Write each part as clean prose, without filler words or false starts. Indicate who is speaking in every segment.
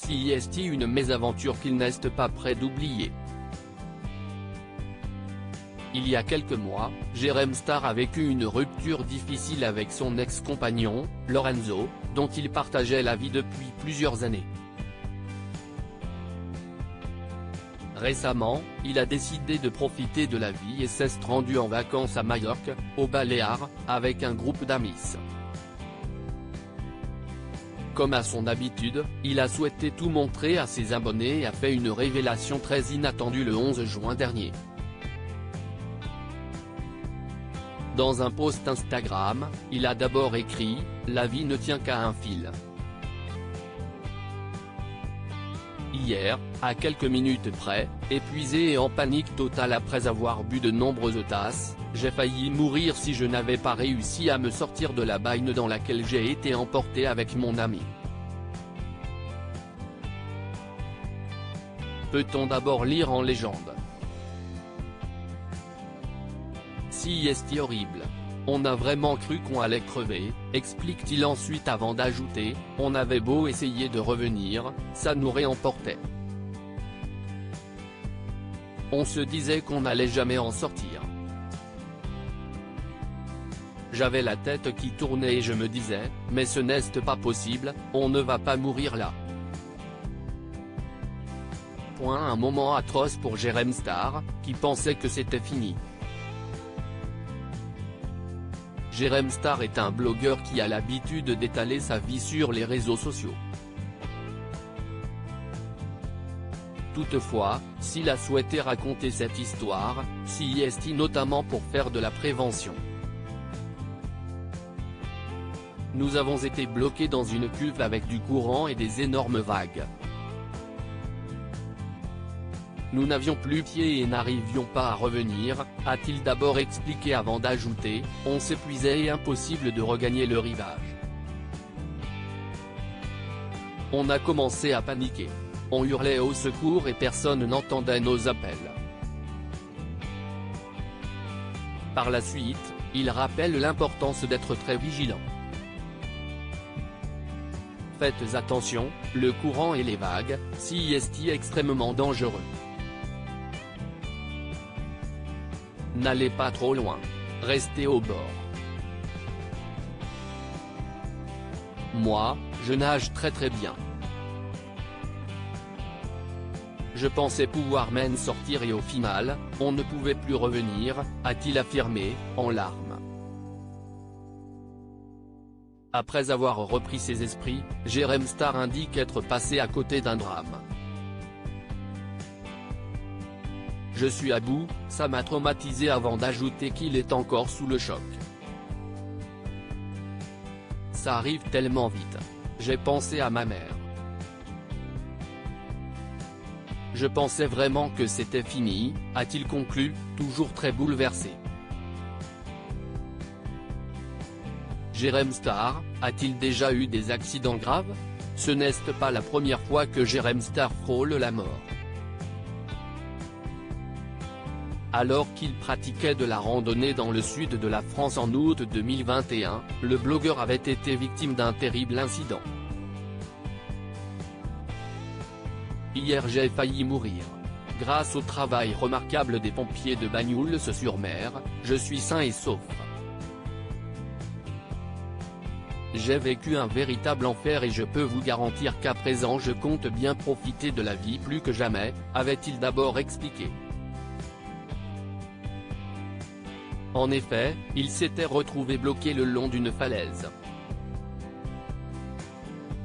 Speaker 1: Si est une mésaventure qu'il n'est pas prêt d'oublier. Il y a quelques mois, Jérém Star a vécu une rupture difficile avec son ex-compagnon, Lorenzo, dont il partageait la vie depuis plusieurs années. Récemment, il a décidé de profiter de la vie et s'est rendu en vacances à Majorque, aux Baléares, avec un groupe d'amis. Comme à son habitude, il a souhaité tout montrer à ses abonnés et a fait une révélation très inattendue le 11 juin dernier. Dans un post Instagram, il a d'abord écrit « La vie ne tient qu'à un fil ». Hier, à quelques minutes près, épuisé et en panique totale après avoir bu de nombreuses tasses, j'ai failli mourir si je n'avais pas réussi à me sortir de la baigne dans laquelle j'ai été emporté avec mon ami. Peut-on d'abord lire en légende. Si est horrible. On a vraiment cru qu'on allait crever, explique-t-il ensuite avant d'ajouter, on avait beau essayer de revenir, ça nous réemportait. On se disait qu'on n'allait jamais en sortir. J'avais la tête qui tournait et je me disais, mais ce n'est pas possible, on ne va pas mourir là. Un moment atroce pour Jérém Star, qui pensait que c'était fini. Jérém Star est un blogueur qui a l'habitude d'étaler sa vie sur les réseaux sociaux. Toutefois, s'il a souhaité raconter cette histoire, si est notamment pour faire de la prévention. Nous avons été bloqués dans une cuve avec du courant et des énormes vagues. Nous n'avions plus pied et n'arrivions pas à revenir, a-t-il d'abord expliqué avant d'ajouter, on s'épuisait et impossible de regagner le rivage. On a commencé à paniquer. On hurlait au secours et personne n'entendait nos appels. Par la suite, il rappelle l'importance d'être très vigilant. Faites attention, le courant et les vagues, si est extrêmement dangereux. N'allez pas trop loin. Restez au bord. Moi, je nage très bien. Je pensais pouvoir m'en sortir et au final, on ne pouvait plus revenir, a-t-il affirmé, en larmes. Après avoir repris ses esprits, Jérém Star indique être passé à côté d'un drame. Je suis à bout, ça m'a traumatisé avant d'ajouter qu'il est encore sous le choc. Ça arrive tellement vite. J'ai pensé à ma mère. Je pensais vraiment que c'était fini, a-t-il conclu, toujours très bouleversé. Jérém Star, a-t-il déjà eu des accidents graves? Ce n'est pas la première fois que Jérém Star frôle la mort. Alors qu'il pratiquait de la randonnée dans le sud de la France en août 2021, le blogueur avait été victime d'un terrible incident. Hier j'ai failli mourir. Grâce au travail remarquable des pompiers de Bagnols-sur-Mer, je suis sain et sauf. J'ai vécu un véritable enfer et je peux vous garantir qu'à présent je compte bien profiter de la vie plus que jamais, avait-il d'abord expliqué. En effet, il s'était retrouvé bloqué le long d'une falaise.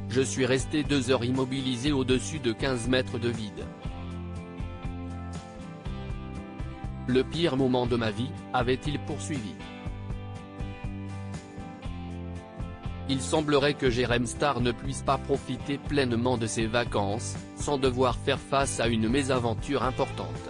Speaker 1: Je suis resté 2 heures immobilisé au-dessus de 15 mètres de vide. Le pire moment de ma vie, avait-il poursuivi. Il semblerait que Jérém Star ne puisse pas profiter pleinement de ses vacances, sans devoir faire face à une mésaventure importante.